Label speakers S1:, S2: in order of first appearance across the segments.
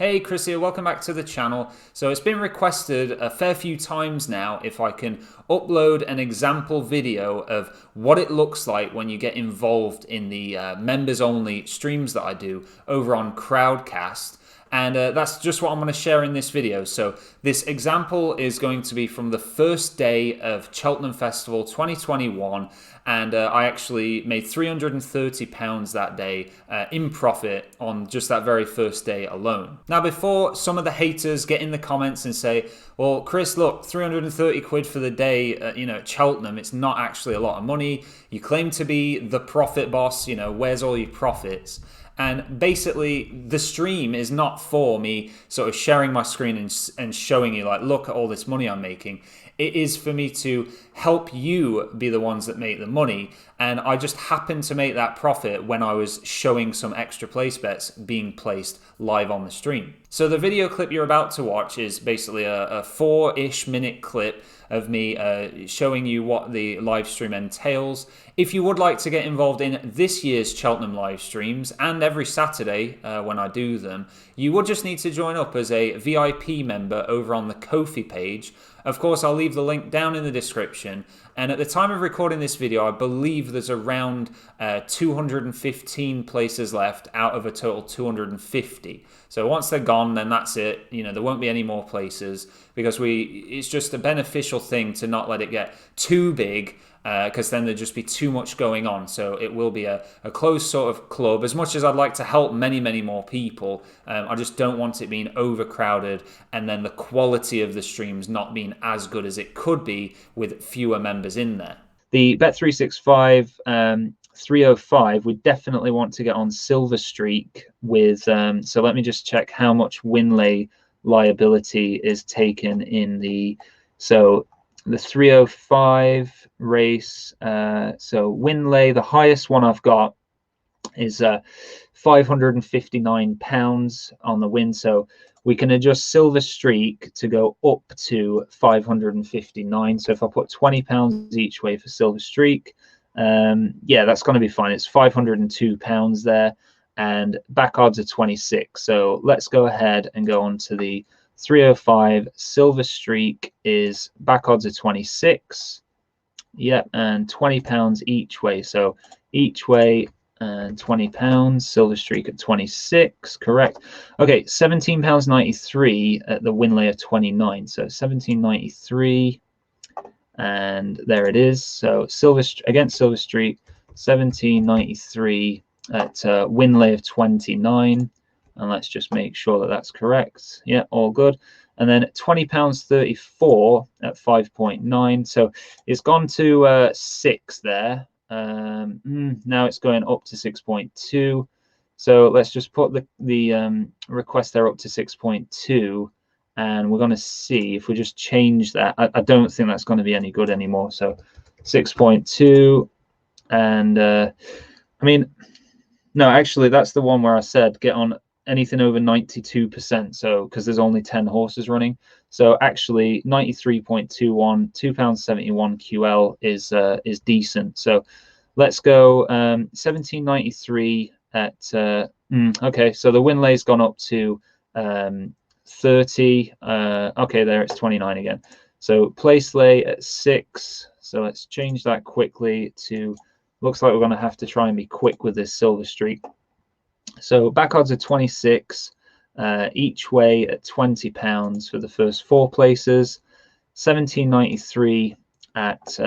S1: Hey Chris here, welcome back to the channel. So it's been requested a fair few times now if I can upload an example video of what it looks like when you get involved in the members only streams that I do over on Crowdcast. And that's just what I'm going to share in this video. So this example is going to be from the first day of Cheltenham Festival 2021, and I actually made £330 that day in profit on just that very first day alone. Now, before some of the haters get in the comments and say, well, Chris, look, 330 quid for the day, at Cheltenham, it's not actually a lot of money. You claim to be the profit boss, where's all your profits? And basically, the stream is not for me sort of sharing my screen and showing you, like, look at all this money I'm making. It is for me to help you be the ones that make the money. And I just happened to make that profit when I was showing some extra place bets being placed live on the stream. So the video clip you're about to watch is basically a 4-ish minute clip of me showing you what the live stream entails. If you would like to get involved in this year's Cheltenham live streams and every Saturday when I do them, you would just need to join up as a VIP member over on the Ko-fi page. Of course, I'll leave the link down in the description. And at the time of recording this video, I believe there's around 215 places left out of a total 250. So once they're gone, then that's it. There won't be any more places because it's just a beneficial thing to not let it get too big, because then there'd just be too much going on. So it will be a closed sort of club. As much as I'd like to help many, many more people, I just don't want it being overcrowded and then the quality of the streams not being as good as it could be with fewer members in there. The Bet365 305, we definitely want to get on Silver Streak with, so let me just check how much Winlay liability is taken in the 305 race. So Winlay, the highest one I've got is £559 on the win. So we can adjust Silver Streak to go up to 559. So if I put £20 each way for Silver Streak, yeah, that's going to be fine. It's £502 there, and back odds are 26. So let's go ahead and go on to the 305. Silver Streak is back odds are 26. Yep, and £20 each way. So each way and £20. Silver Streak at 26, correct. Okay, £17.93 at the win layer 29. So 17.93, and there it is. So against Silver Streak, 17.93 at win layer of 29. And let's just make sure that that's correct. Yeah, all good. And then £20.34 at 5.9. So it's gone to 6 there. Now it's going up to 6.2. So let's just put the request there up to 6.2. And we're going to see if we just change that. I don't think that's going to be any good anymore. So 6.2. And I mean, no, actually, that's the one where I said get on anything over 92%. So because there's only 10 horses running. So actually 93.21, £2.71 QL is decent. So let's go 17.93 at okay. So the win lay's gone up to 30. Okay, there it's 29 again. So place lay at 6. So let's change that quickly to, looks like we're going to have to try and be quick with this Silver Streak. So back odds are 26, each way at £20 for the first 4 places, 17.93 at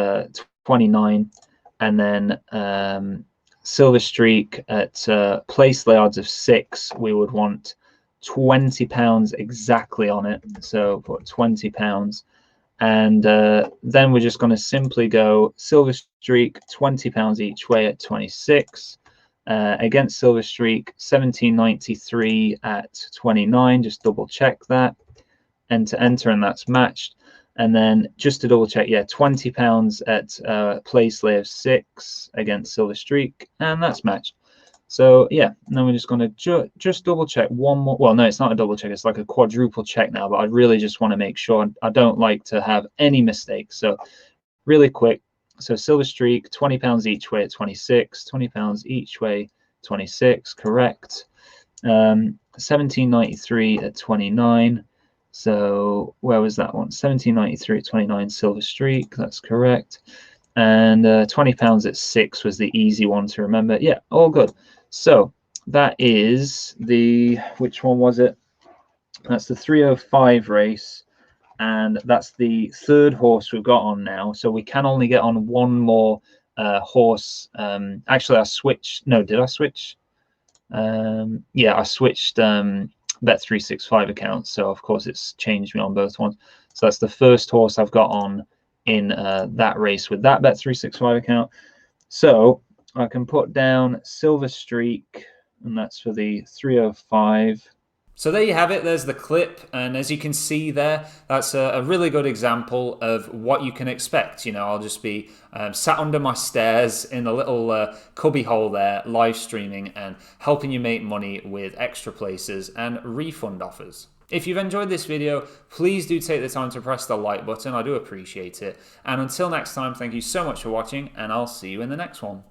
S1: 29, and then Silver Streak at place lay odds of 6. We would want £20 exactly on it. So put £20. And then we're just going to simply go Silver Streak, £20 each way at 26. Against Silver Streak, 17.93 at 29. Just double check that. Enter, and that's matched. And then just to double check, yeah, £20 at place lay of 6 against Silver Streak, and that's matched. So yeah, and then we're just going to just double check one more. Well, no, it's not a double check. It's like a quadruple check now, but I really just want to make sure. I don't like to have any mistakes. So really quick. So Silver Streak, £20 each way at 26, £20 each way, 26, correct.
S2: 1793 at 29. So where was that one? 1793 at 29 Silver Streak. That's correct. And £20 at 6 was the easy one to remember. Yeah, all good. So that is the, which one was it? That's the 305 race, and that's the third horse we've got on now. So we can only get on one more horse. Actually, I switched. No, did I switch? Yeah, I switched Bet365 accounts. So of course it's changed me on both ones. So that's the first horse I've got on in that race with that Bet365 account. So I can put down Silver Streak, and that's for the 305.
S1: So there you have it, there's the clip, and as you can see there, that's a really good example of what you can expect. I'll just be sat under my stairs in a little cubby hole there, live streaming and helping you make money with extra places and refund offers. If you've enjoyed this video, please do take the time to press the like button, I do appreciate it. And until next time, thank you so much for watching, and I'll see you in the next one.